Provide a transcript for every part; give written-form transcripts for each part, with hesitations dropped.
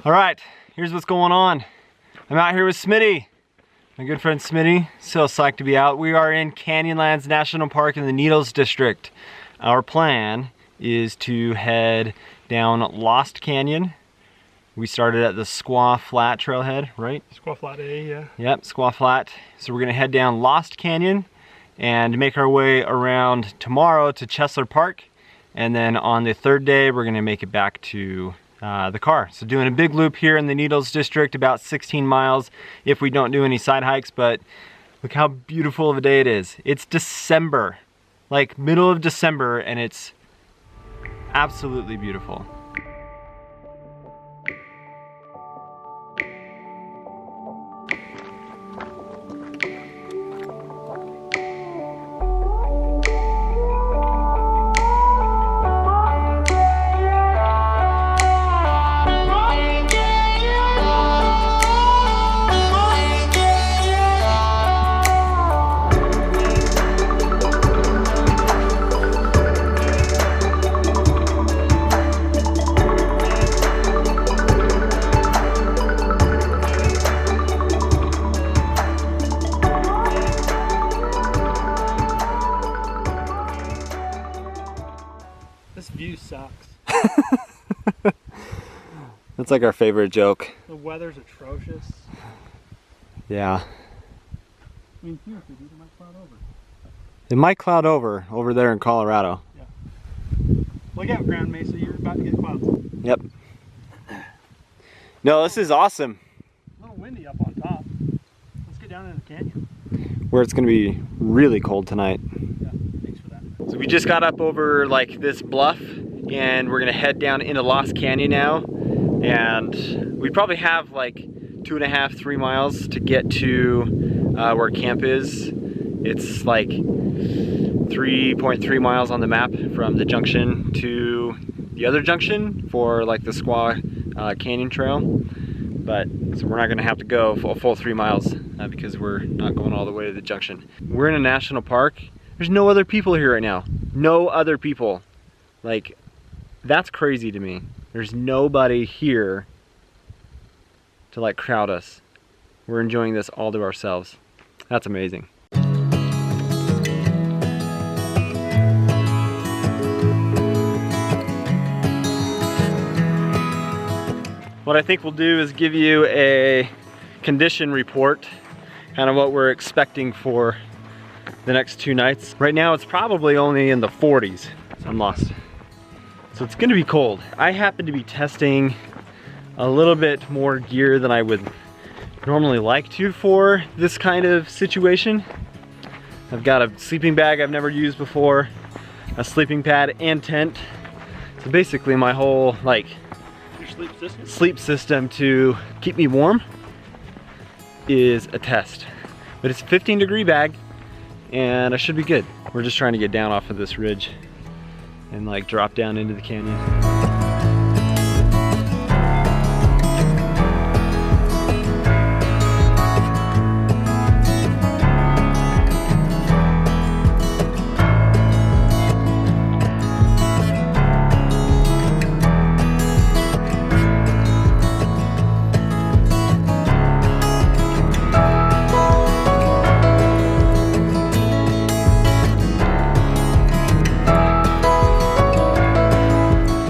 All right, here's what's going on. I'm out here with Smitty, my good friend Smitty. So psyched to be out. We are in Canyonlands National Park in the Needles District. Our plan is to head down Lost Canyon. We started at the Squaw Flat trailhead, right? Squaw Flat A, yeah. Yep, Squaw Flat. So we're gonna head down Lost Canyon and make our way around tomorrow to Chessler Park. And then on the third day, we're gonna make it back to the car. So doing a big loop here in the Needles District, about 16 miles if we don't do any side hikes, but look how beautiful of a day it is. It's December, like middle of December, and it's absolutely beautiful. This view sucks. That's like our favorite joke. The weather's atrocious. Yeah. I mean, here, dude, it might cloud over. It might cloud over there in Colorado. Yeah. Look out, Grand Mesa, you're about to get clouds. Yep. No, this is awesome. A little windy up on top. Let's get down in the canyon. Where it's gonna be really cold tonight. Yeah, thanks for that. So we just got up over like this bluff and we're gonna head down into Lost Canyon now. And we probably have like 2.5, 3 miles to get to where camp is. It's like 3.3 miles on the map from the junction to the other junction for like the Squaw Canyon Trail. But so we're not gonna have to go a full 3 miles because we're not going all the way to the junction. We're in a national park. There's no other people here right now. No other people. Like, that's crazy to me. There's nobody here to like crowd us. We're enjoying this all to ourselves. That's amazing. What I think we'll do is give you a condition report, kind of what we're expecting for the next 2 nights. Right now it's probably only in the 40s. I'm lost. So it's gonna be cold. I happen to be testing a little bit more gear than I would normally like to for this kind of situation. I've got a sleeping bag I've never used before, a sleeping pad and tent. So basically my whole like sleep system to keep me warm is a test. But it's a 15-degree bag and I should be good. We're just trying to get down off of this ridge and like drop down into the canyon.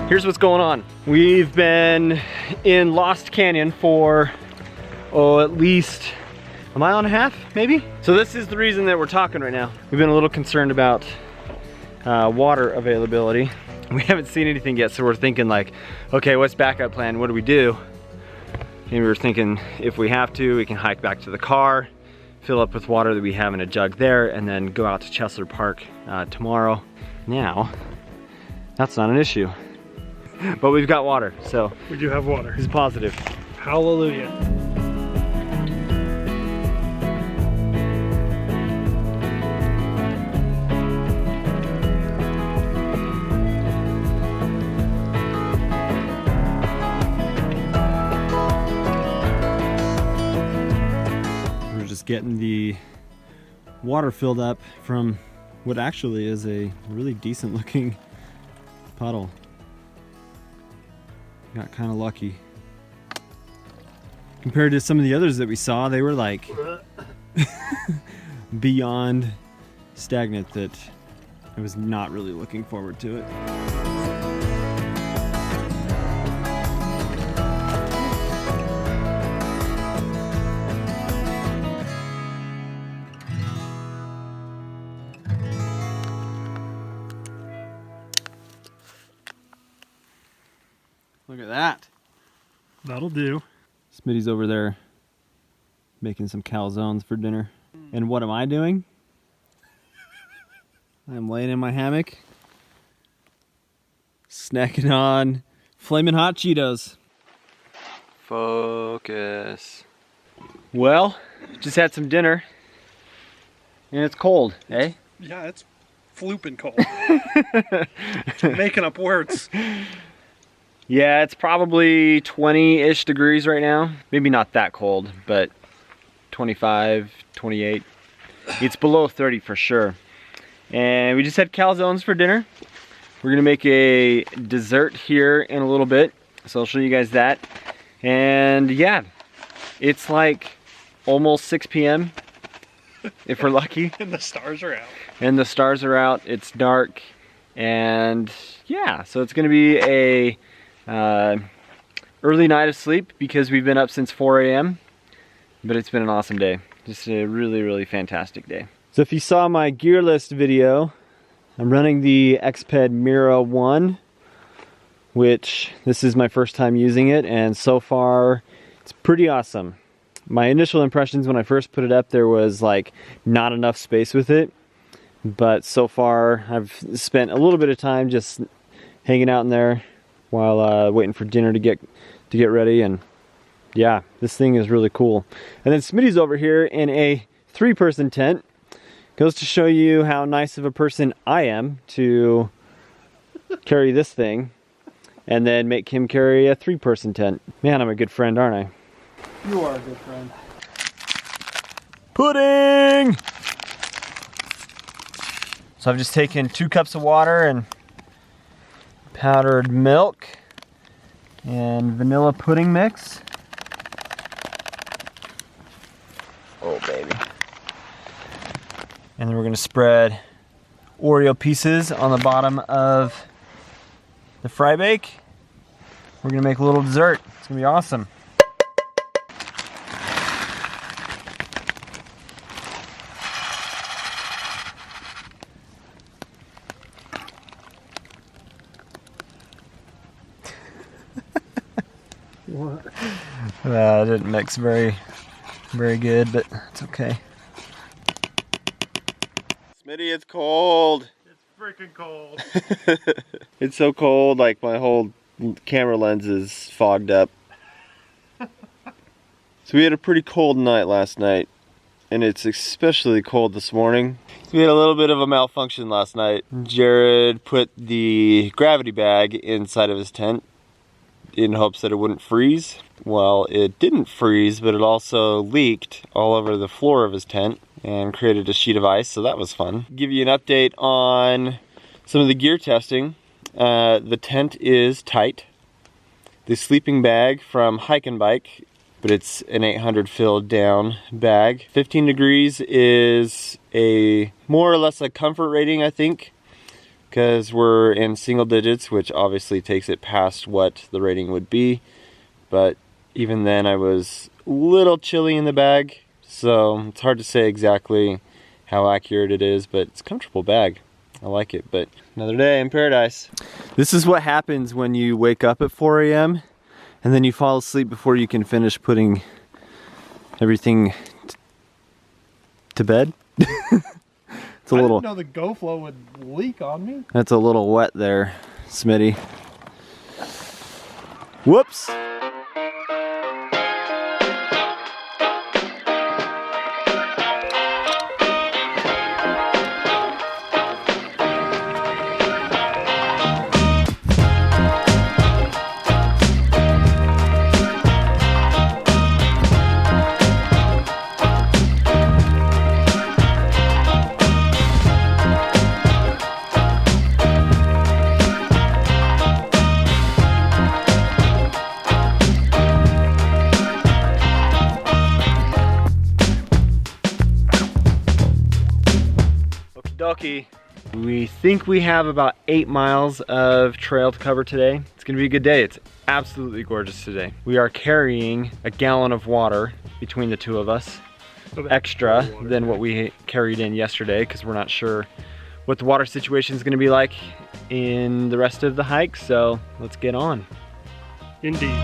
Here's what's going on. We've been in Lost Canyon for, at least a mile and a half, maybe? So this is the reason that we're talking right now. We've been a little concerned about water availability. We haven't seen anything yet, so we're thinking like, okay, what's backup plan? What do we do? And we were thinking if we have to, we can hike back to the car, fill up with water that we have in a jug there, and then go out to Chessler Park tomorrow. Now, that's not an issue. But we've got water, so we do have water. It's positive. Hallelujah. We're just getting the water filled up from what actually is a really decent looking puddle. Got kind of lucky. Compared to some of the others that we saw, they were like beyond stagnant that I was not really looking forward to it. Look at that. That'll do. Smitty's over there making some calzones for dinner. And what am I doing? I'm laying in my hammock, snacking on flaming hot Cheetos. Focus. Well, just had some dinner, and it's cold, eh? Yeah, it's flooping cold. Making up words. Yeah, it's probably 20-ish degrees right now. Maybe not that cold, but 25, 28. It's below 30 for sure. And we just had calzones for dinner. We're gonna make a dessert here in a little bit, so I'll show you guys that. And yeah, it's like almost 6 p.m. if we're lucky. And the stars are out. And the stars are out, it's dark. And yeah, so it's gonna be a early night of sleep because we've been up since 4 a.m. But it's been an awesome day. Just a really, really fantastic day. So if you saw my gear list video, I'm running the Xped Mira 1, which this is my first time using it, and so far it's pretty awesome. My initial impressions when I first put it up, there was like not enough space with it, but so far I've spent a little bit of time just hanging out in there while waiting for dinner to get ready, and yeah, this thing is really cool. And then Smitty's over here in a 3-person tent. Goes to show you how nice of a person I am to carry this thing and then make him carry a 3-person tent. Man, I'm a good friend, aren't I? You are a good friend. Pudding! So I've just taken 2 cups of water and powdered milk and vanilla pudding mix. Oh, baby. And then we're gonna spread Oreo pieces on the bottom of the fry bake. We're gonna make a little dessert. It's gonna be awesome. What? It didn't mix very good, but it's okay. Smitty, it's cold. It's freaking cold. It's so cold, like my whole camera lens is fogged up. So we had a pretty cold night last night, and it's especially cold this morning. So we had a little bit of a malfunction last night. Jared put the gravity bag inside of his tent in hopes that it wouldn't freeze. Well, it didn't freeze, but it also leaked all over the floor of his tent and created a sheet of ice, so that was fun. Give you an update on some of the gear testing. The tent is tight. The sleeping bag from Hike and Bike, but it's an 800 filled down bag. 15 degrees is a more or less a comfort rating, I think, because we're in single digits, which obviously takes it past what the rating would be. But even then I was a little chilly in the bag, so it's hard to say exactly how accurate it is, but it's a comfortable bag. I like it, but another day in paradise. This is what happens when you wake up at 4 a.m. and then you fall asleep before you can finish putting everything to bed. It's a little. I didn't know the GoFlow would leak on me. That's a little wet there, Smitty. Whoops. dokie. We think we have about 8 miles of trail to cover today. It's gonna be a good day. It's absolutely gorgeous today. We are carrying a gallon of water between the two of us, extra than what we carried in yesterday, because we're not sure what the water situation is gonna be like in the rest of the hike, so let's get on. Indeed.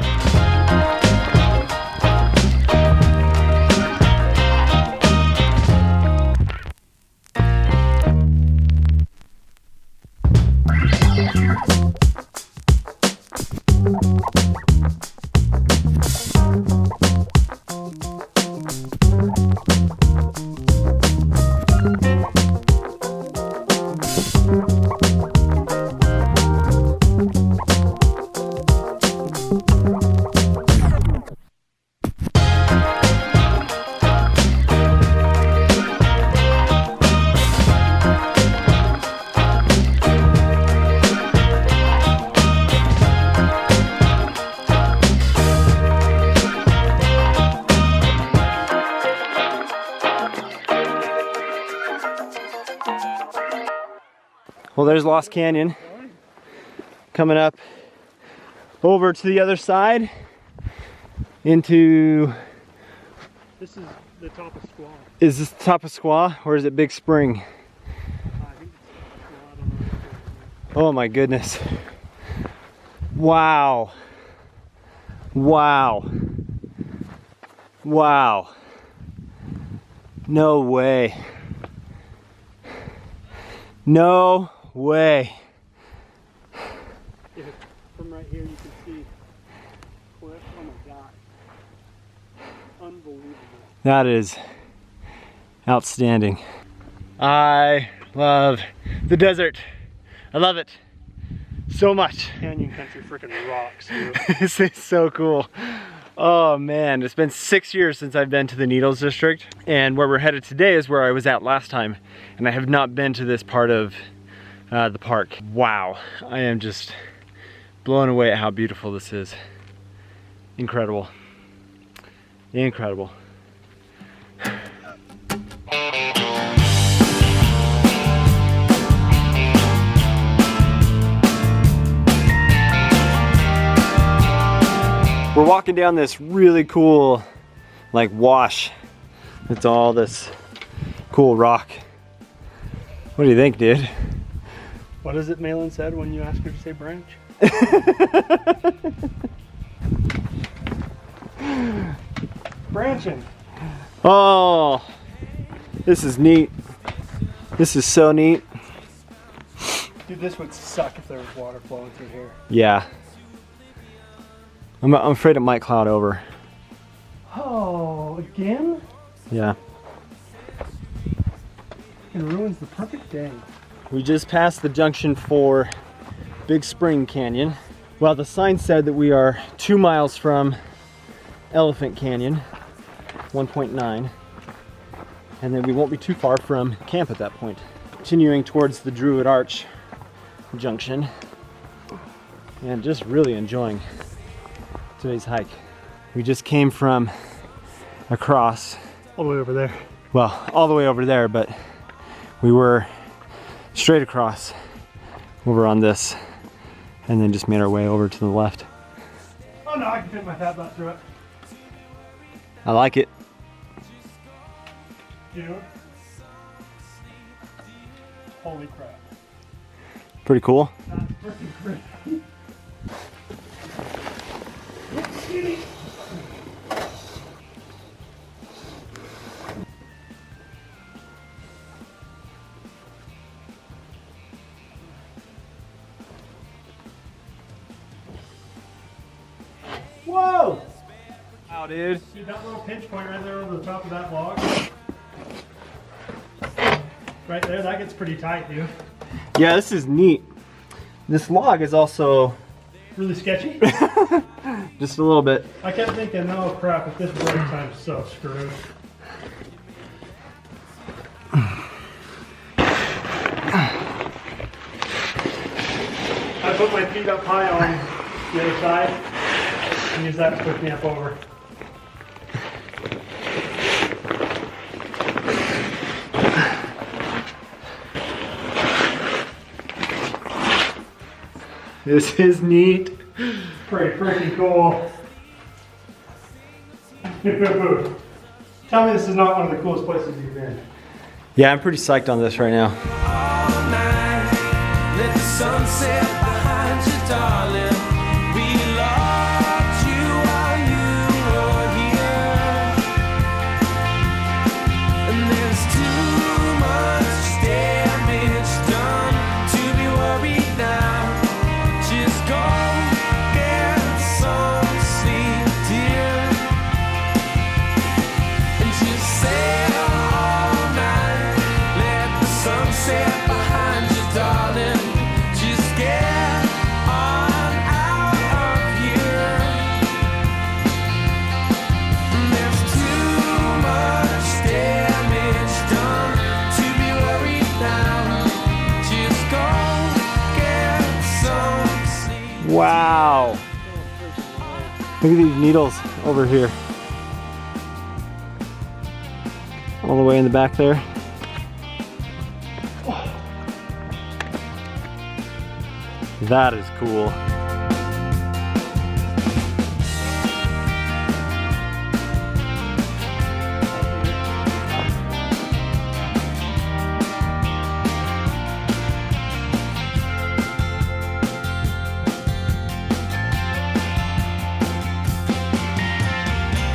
Well, there's Lost Canyon coming up over to the other side into... This is the top of Squaw. Is this the top of Squaw, or is it Big Spring? I think it's Squaw. I don't know. Oh my goodness. Wow. Wow. Wow. No way. No way. Yeah, from right here you can see cliff. Oh my god. Unbelievable. That is outstanding. I love the desert. I love it so much. Canyon country freaking rocks, dude. This is so cool. Oh man, it's been 6 years since I've been to the Needles District, and where we're headed today is where I was at last time, and I have not been to this part of the park. Wow, I am just blown away at how beautiful this is. Incredible. Incredible. We're walking down this really cool, like, wash. It's all this cool rock. What do you think, dude? What is it Malin said when you asked her to say branch? Branching. Oh, this is neat. This is so neat. Dude, this would suck if there was water flowing through here. Yeah. I'm afraid it might cloud over. Oh, again? Yeah. It ruins the perfect day. We just passed the junction for Big Spring Canyon. Well, the sign said that we are 2 miles from Elephant Canyon, 1.9. And then we won't be too far from camp at that point. Continuing towards the Druid Arch junction. And just really enjoying today's hike. We just came from across. All the way over there. Well, all the way over there, but we were straight across over on this and then just made our way over to the left. Oh no, I can fit my fat butt through it. I like it. Dude. Holy crap. Pretty cool. That's freaking great. Whoa! Wow, dude. See that little pinch point right there over the top of that log? Right there, that gets pretty tight, dude. Yeah, this is neat. This log is also Really sketchy? just a little bit. I kept thinking, oh crap, if this breaks, I'm so screwed. I put my feet up high on the other side and use that to push me up over. This is neat. Pretty freaking cool. Tell me this is not one of the coolest places you've been. Yeah, I'm pretty psyched on this right now. All night, let the sunset behind you, darling. We loved you while you were here. And there's too much damage done to be worried now. Just go get some sleep, dear. And just sail all night. Let the sunset behind you, darling. Just get on out of here. There's too much damage done to be worried now. Just go get some sleep. Wow. Look at these needles over here. All the way in the back there. That is cool.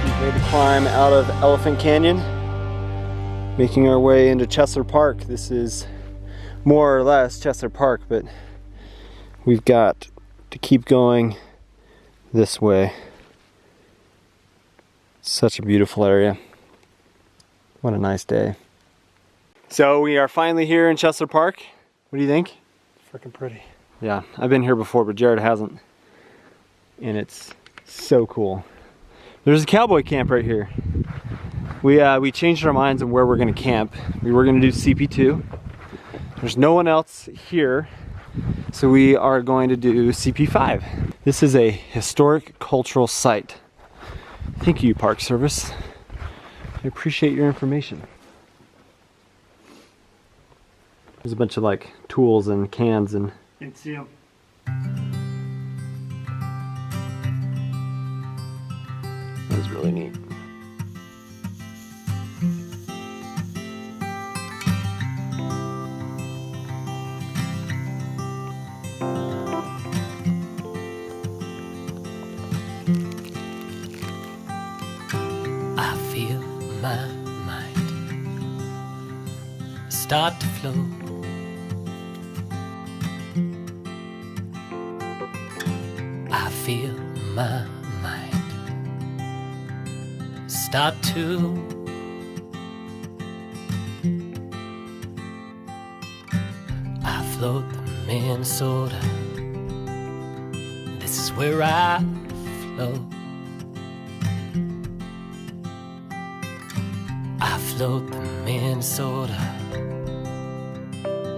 We've made the climb out of Elephant Canyon, making our way into Chessler Park. This is more or less Chessler Park, but we've got to keep going this way. Such a beautiful area. What a nice day. So we are finally here in Chessler Park. What do you think? Freaking pretty. Yeah, I've been here before, but Jared hasn't. And it's so cool. There's a cowboy camp right here. We changed our minds on where we're gonna camp. We were gonna do CP2. There's no one else here, so we are going to do CP5. This is a historic cultural site. Thank you, Park Service. I appreciate your information. There's a bunch of like tools and cans and... You can see them. That was really neat. I feel my mind start to flow. I feel my mind start to. I float the Minnesota. This is where I float. I float the Minnesota.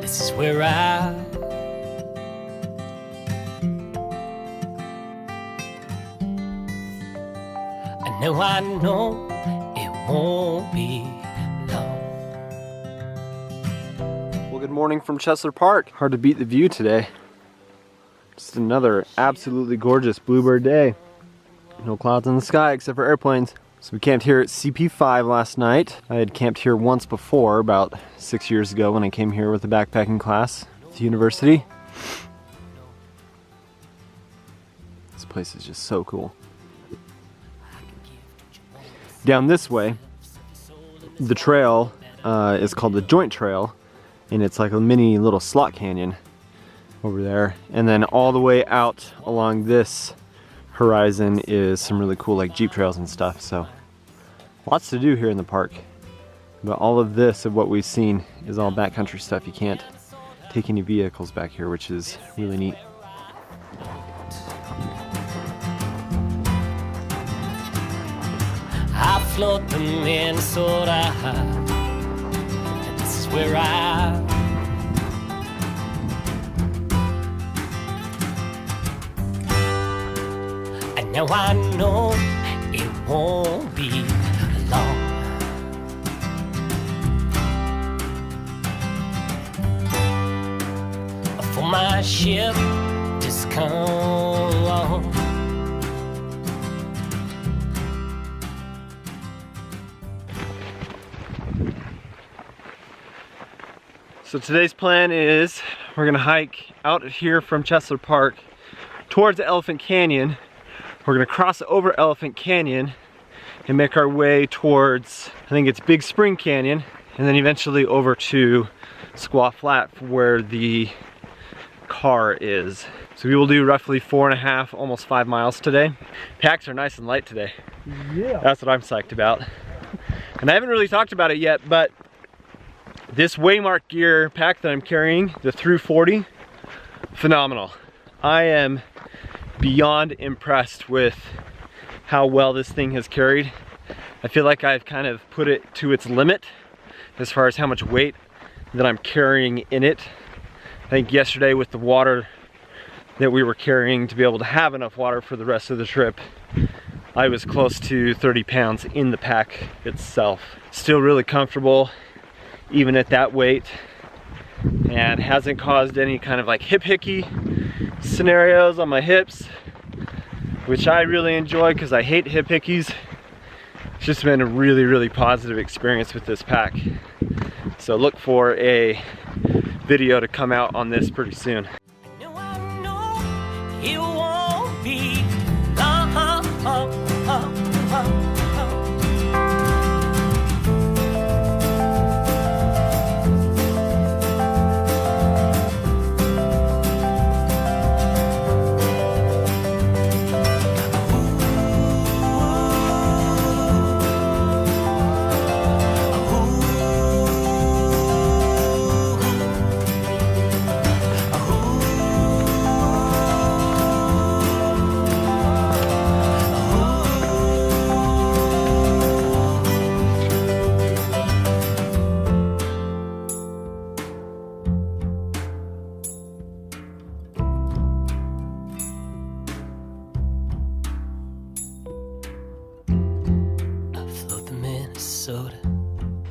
This is where I. I know it won't be long. Well, good morning from Chessler Park. Hard to beat the view today. Just another absolutely gorgeous bluebird day. No clouds in the sky except for airplanes. So we camped here at CP5 last night. I had camped here once before, about 6 years ago when I came here with the backpacking class at the university. This place is just so cool. Down this way, the trail is called the Joint Trail, and it's like a mini little slot canyon over there. And then all the way out along this horizon is some really cool like Jeep trails and stuff. So lots to do here in the park. But all of this of what we've seen is all backcountry stuff. You can't take any vehicles back here, which is really neat. I float the Minnesota. This is where I. And now I know it won't be long. For my ship just come along. So today's plan is we're gonna hike out here from Chessler Park towards Elephant Canyon. We're gonna cross over Elephant Canyon and make our way towards, I think it's Big Spring Canyon, and then eventually over to Squaw Flat where the car is. So we will do roughly 4.5, almost 5 miles today. Packs are nice and light today. Yeah. That's what I'm psyched about. And I haven't really talked about it yet, but this Waymark gear pack that I'm carrying, the Through 40, phenomenal. I am beyond impressed with how well this thing has carried. I feel like I've kind of put it to its limit as far as how much weight that I'm carrying in it. I think yesterday with the water that we were carrying to be able to have enough water for the rest of the trip, I was close to 30 pounds in the pack itself. Still really comfortable even at that weight, and hasn't caused any kind of like hip hickey scenarios on my hips, which I really enjoy because I hate hip hickeys. It's just been a really, really positive experience with this pack. So look for a video to come out on this pretty soon. I know it won't be long.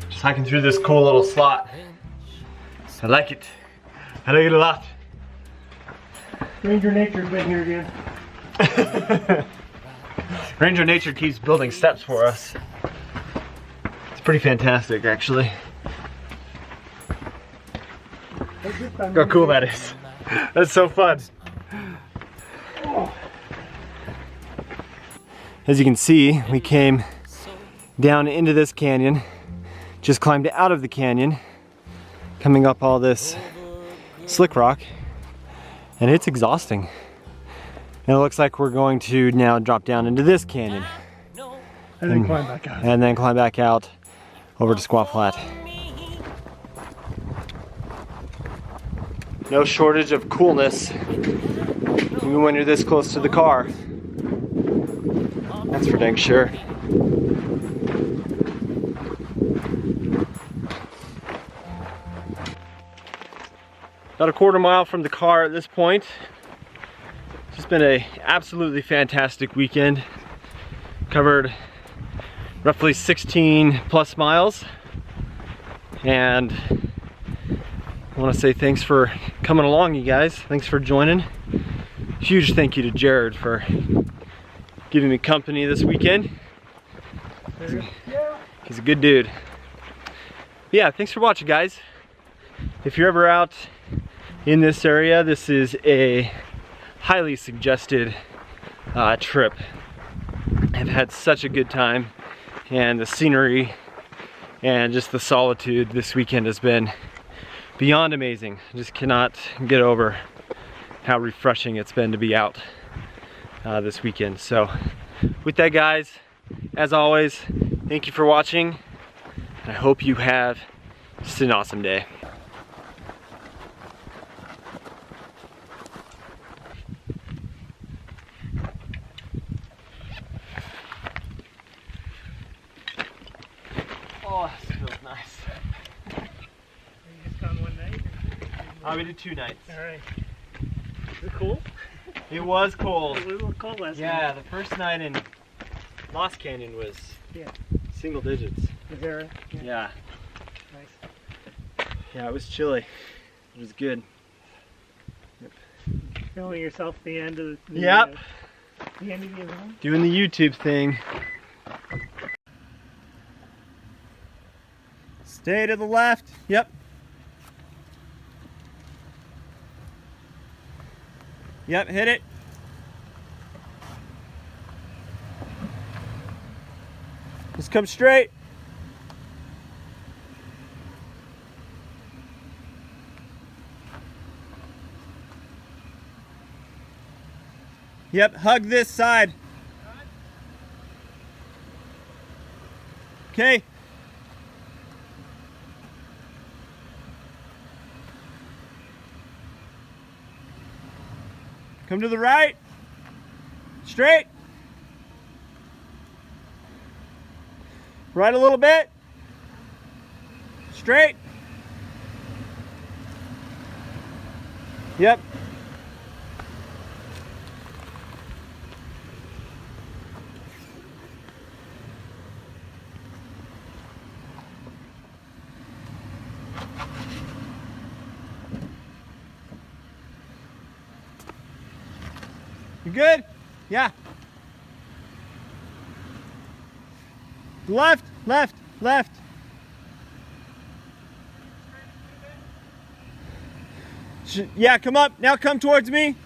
Just hiking through this cool little slot. I like it. I like it a lot. Ranger Nature's been here again. Ranger Nature keeps building steps for us. It's pretty fantastic, actually. Look how cool that is. That's so fun. As you can see, we came down into this canyon, just climbed out of the canyon, coming up all this slick rock, and it's exhausting. And it looks like we're going to now drop down into this canyon. And then climb back out. And then climb back out over to Squaw Flat. No shortage of coolness, even when you're this close to the car. That's for dang sure. About a quarter mile from the car at this point. It's just been an absolutely fantastic weekend. Covered roughly 16 plus miles. And I want to say thanks for coming along, you guys. Thanks for joining. Huge thank you to Jared for giving me company this weekend. He's a good dude. Yeah, thanks for watching, guys. If you're ever out in this area, this is a highly suggested trip. I've had such a good time, and the scenery and just the solitude this weekend has been beyond amazing. I just cannot get over how refreshing it's been to be out this weekend. So with that, guys, as always, thank you for watching, and I hope you have just an awesome day. Oh, this feels nice. You just gone one night? We did 2 nights. Alright. Is it cool? It was cold. It was a little cold last night. Yeah, the first night in Lost Canyon was single digits. Is that right? Yeah. Nice. Yeah, it was chilly. It was good. Yep. filming yourself at the end of the Yep. The end of the event. Doing the YouTube thing. Stay to the left. Yep. Yep, hit it. Just come straight. Yep, hug this side. Okay. Come to the right. Straight. Right a little bit. Straight. Yep. You good? Yeah. Left, left, left. Yeah, come up. Now come towards me.